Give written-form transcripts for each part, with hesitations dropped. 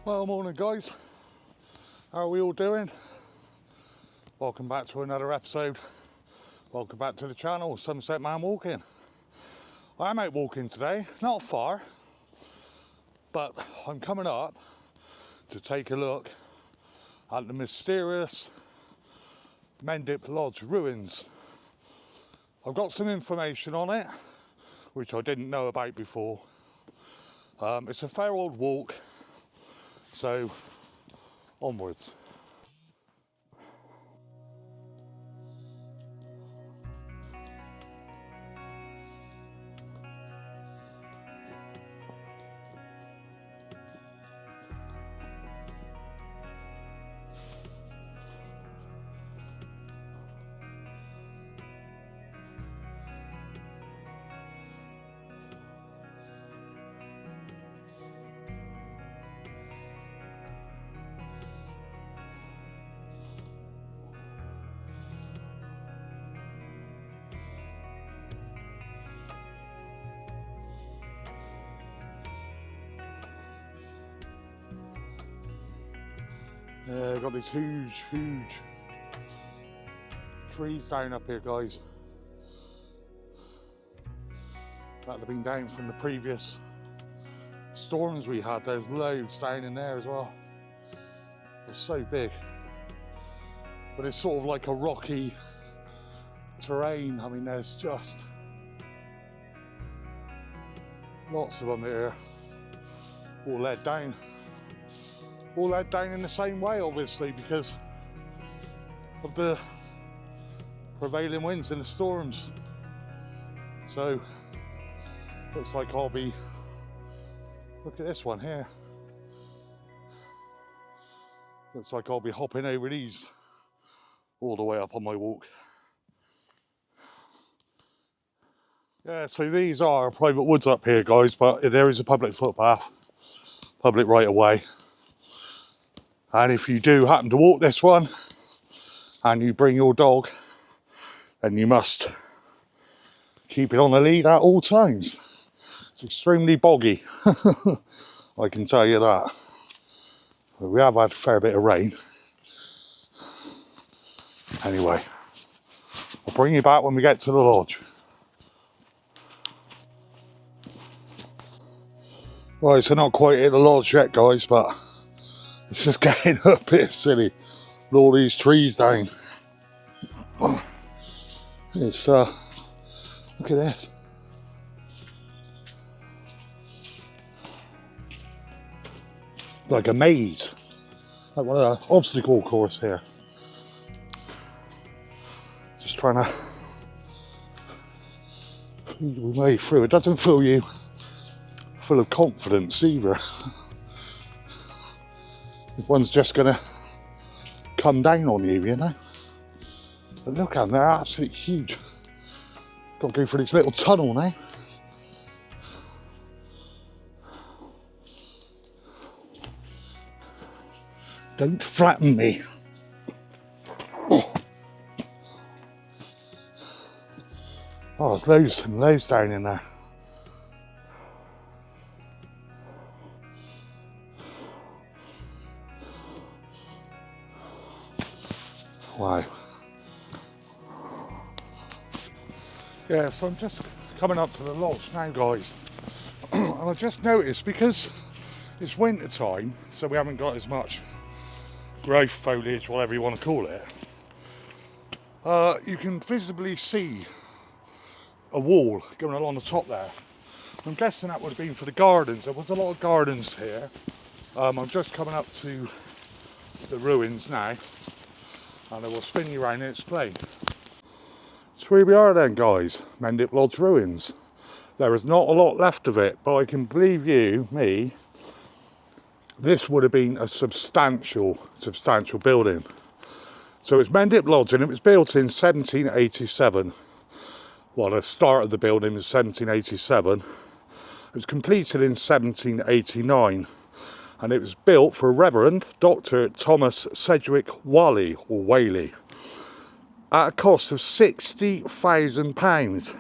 Well, morning guys, how are we all doing? Welcome back to another episode. Welcome back to the channel, Somerset Man Walking. I'm out walking today, not far, but I'm coming up to take a look at the mysterious Mendip Lodge ruins. I've got some information on it, which I didn't know about before. It's a fair old walk, so onwards. Yeah, I've got these huge trees down up here, guys. That have been down from the previous storms we had. There's loads down in there as well. It's so big, but it's sort of like a rocky terrain. I mean, there's just lots of them here, all led down in the same way, obviously, because of the prevailing winds and the storms. So looks like I'll be, look at this one here, looks like I'll be hopping over these all the way up on my walk. Yeah, so these are private woods up here, guys, but there is a public footpath, public right of way. And if you do happen to walk this one and you bring your dog, then you must keep it on the lead at all times. It's extremely boggy, I can tell you that. But we have had a fair bit of rain. Anyway, I'll bring you back when we get to the lodge. Right, so not quite at the lodge yet, guys, but it's just getting a bit silly with all these trees down. It's look at this. It's like a maze, like one of the obstacle course here. Just trying to feed your way through. It doesn't fill you full of confidence either. If one's just gonna come down on you, you know. But look at them, they're absolutely huge. Got to go through this little tunnel now. Don't flatten me. Oh, there's loads and loads down in there. Wow. Yeah, so I'm just coming up to the lodge now, guys. And I just noticed, because it's winter time, so we haven't got as much growth, foliage, whatever you want to call it, you can visibly see a wall going along the top there. I'm guessing that would have been for the gardens. There was a lot of gardens here. I'm just coming up to the ruins now, and I will spin you around and explain. So here we are then, guys, Mendip Lodge ruins. There is not a lot left of it, but I can believe you, me, this would have been a substantial building. So it's Mendip Lodge, and it was built in 1787. Well, the start of the building was 1787. It was completed in 1789, and it was built for Reverend Dr. Thomas Sedgwick Whalley, or Whaley, at a cost of £60,000.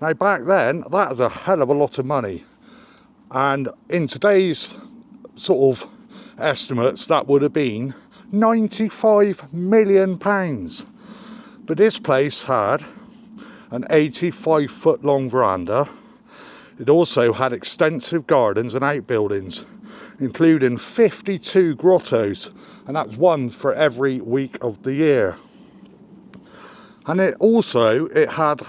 Now back then, that was a hell of a lot of money, and in today's sort of estimates that would have been £95 million. But this place had an 85-foot long veranda. It also had extensive gardens and outbuildings, including 52 grottos, and that's one for every week of the year. And it had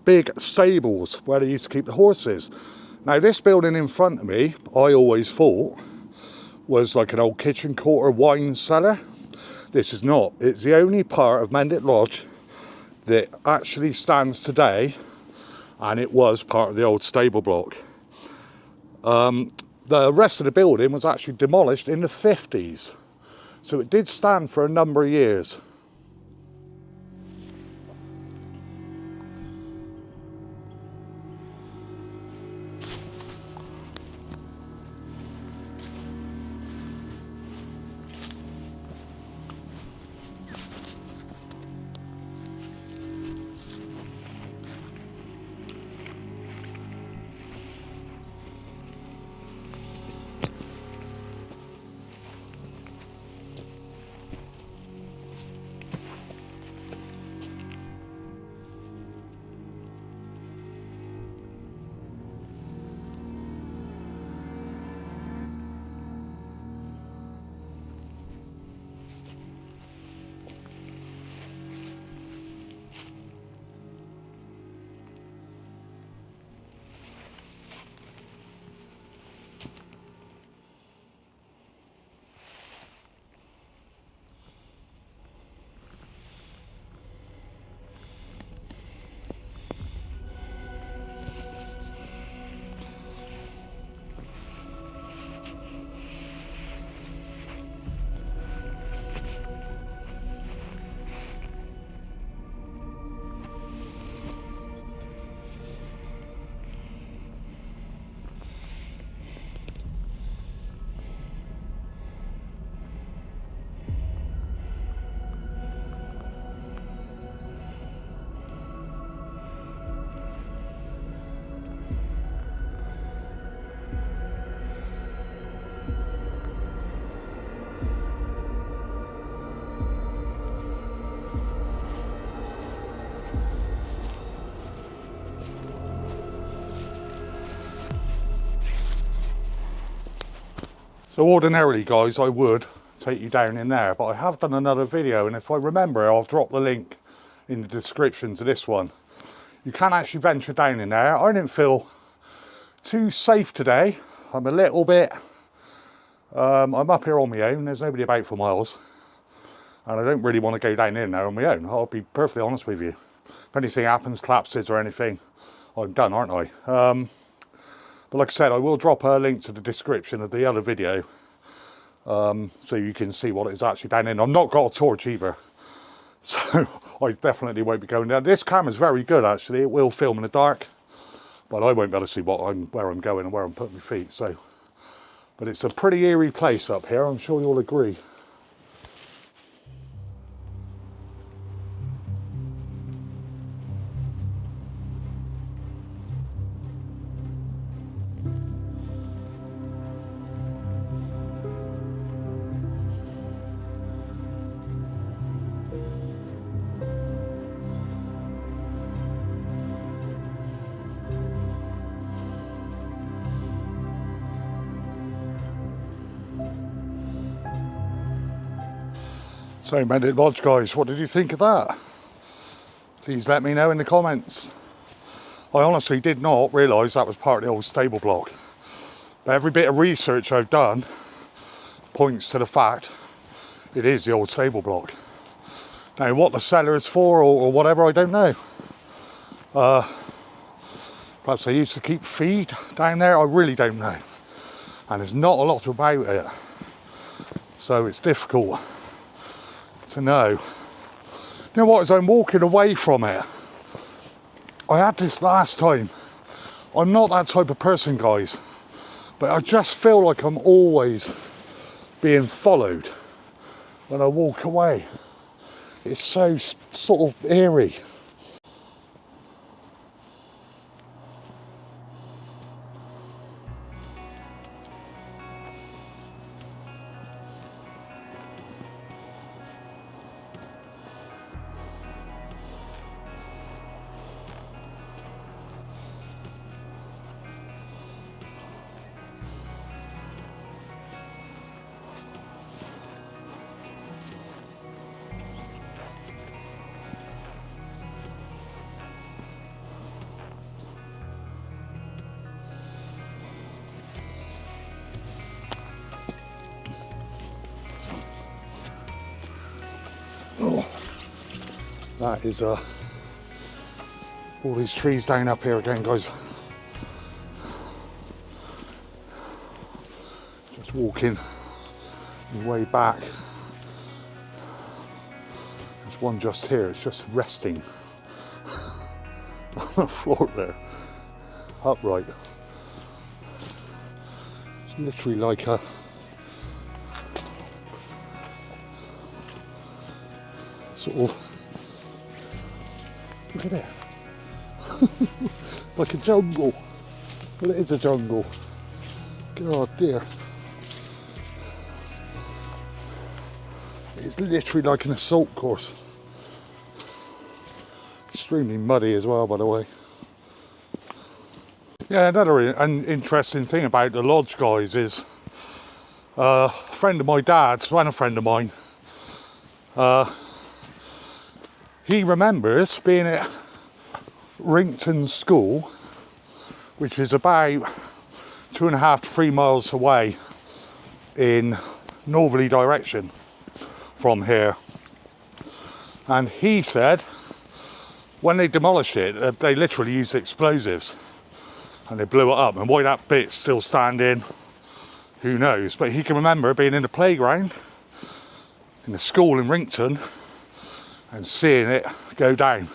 big stables where they used to keep the horses. Now this building in front of me, I always thought was like an old kitchen court or wine cellar. This is not. It's the only part of Mendip Lodge that actually stands today, and it was part of the old stable block. The rest of the building was actually demolished in the 50s, so it did stand for a number of years. So ordinarily, guys, I would take you down in there, but I have done another video, and if I remember, I'll drop the link in the description to this one. You can actually venture down in there. I didn't feel too safe today. I'm a little bit, I'm up here on my own. There's nobody about for miles, and I don't really want to go down in there on my own. I'll be perfectly honest with you. If anything happens, collapses or anything, I'm done, aren't I? But like I said, I will drop a link to the description of the other video, so you can see what it's actually down in. I've not got a torch either, so I definitely won't be going down. This camera's very good, actually. It will film in the dark, but I won't be able to see where I'm going and where I'm putting my feet. So, but it's a pretty eerie place up here. I'm sure you'll agree. So Mendip Lodge, guys, what did you think of that? Please let me know in the comments. I honestly did not realise that was part of the old stable block, but every bit of research I've done points to the fact it is the old stable block. Now what the cellar is for or whatever, I don't know. Perhaps they used to keep feed down there, I really don't know. And there's not a lot about it, so it's difficult to know. You know what, as I'm walking away from it, I had this last time. I'm not that type of person, guys, but I just feel like I'm always being followed when I walk away. It's so sort of eerie. That is all these trees down up here again, guys. Just walking the way back. There's one just here, it's just resting on the floor there, upright. It's literally like a sort of, look at that. Like a jungle. Well, it is a jungle. God dear. It's literally like an assault course. Extremely muddy as well, by the way. Yeah, another interesting thing about the lodge, guys, is a friend of my dad's and a friend of mine, he remembers being at Burrington School, which is about 2.5 to 3 miles away in northerly direction from here. And he said when they demolished it, they literally used explosives and they blew it up. And why that bit's still standing, who knows? But he can remember being in the playground in the school in Burrington and seeing it go down.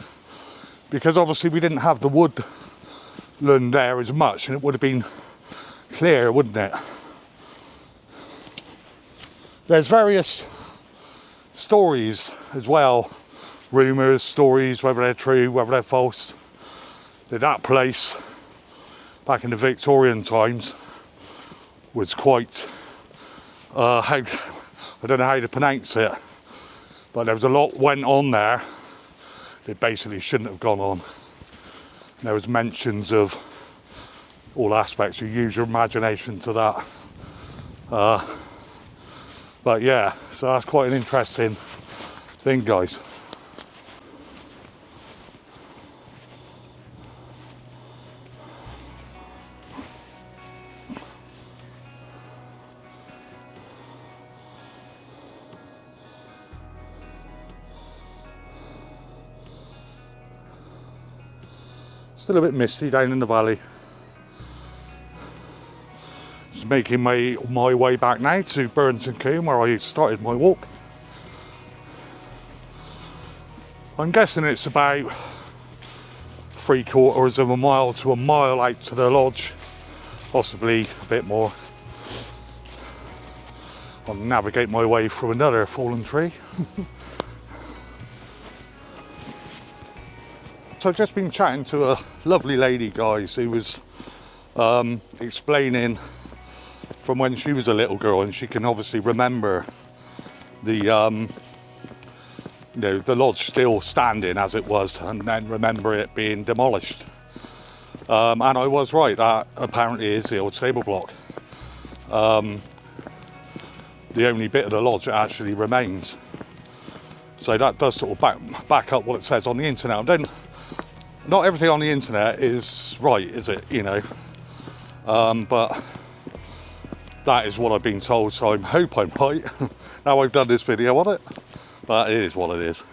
Because obviously we didn't have the woodland there as much, and it would have been clear, wouldn't it? There's various stories as well, rumours, stories, whether they're true, whether they're false, that place back in the Victorian times was quite, I don't know how to pronounce it, but there was a lot went on there that basically shouldn't have gone on. And there was mentions of all aspects. You use your imagination to that. But yeah, so that's quite an interesting thing, guys. Still a bit misty down in the valley. Just making my way back now to Burrington, where I started my walk. I'm guessing it's about 3/4 of a mile to a mile out to the lodge, possibly a bit more. I'll navigate my way through another fallen tree. So I've just been chatting to a lovely lady, guys, who was explaining from when she was a little girl, and she can obviously remember the the lodge still standing as it was, and then remember it being demolished. And I was right, that apparently is the old stable block. The only bit of the lodge that actually remains. So that does sort of back up what it says on the internet. And then, not everything on the internet is right, is it? You know, but that is what I've been told, so I hope I'm right. Now I've done this video on it, but it is what it is.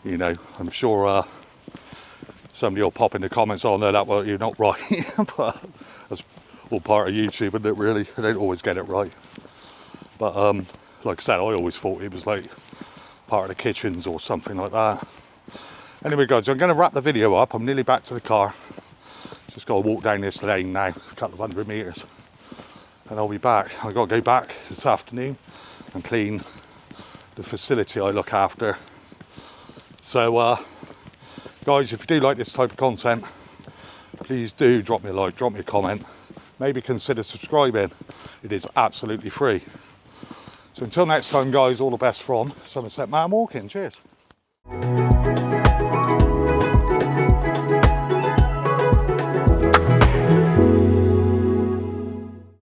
You know, I'm sure somebody will pop in the comments, oh no, that well, you're not right. But that's all part of YouTube, isn't it, really? I don't always get it right. But like I said, I always thought it was like part of the kitchens or something like that. Anyway, guys, I'm going to wrap the video up. I'm nearly back to the car. Just got to walk down this lane now, a couple of 100 metres, and I'll be back. I've got to go back this afternoon and clean the facility I look after. So, guys, if you do like this type of content, please do drop me a like, drop me a comment. Maybe consider subscribing. It is absolutely free. So until next time, guys, all the best from Somerset Man Walking. Cheers.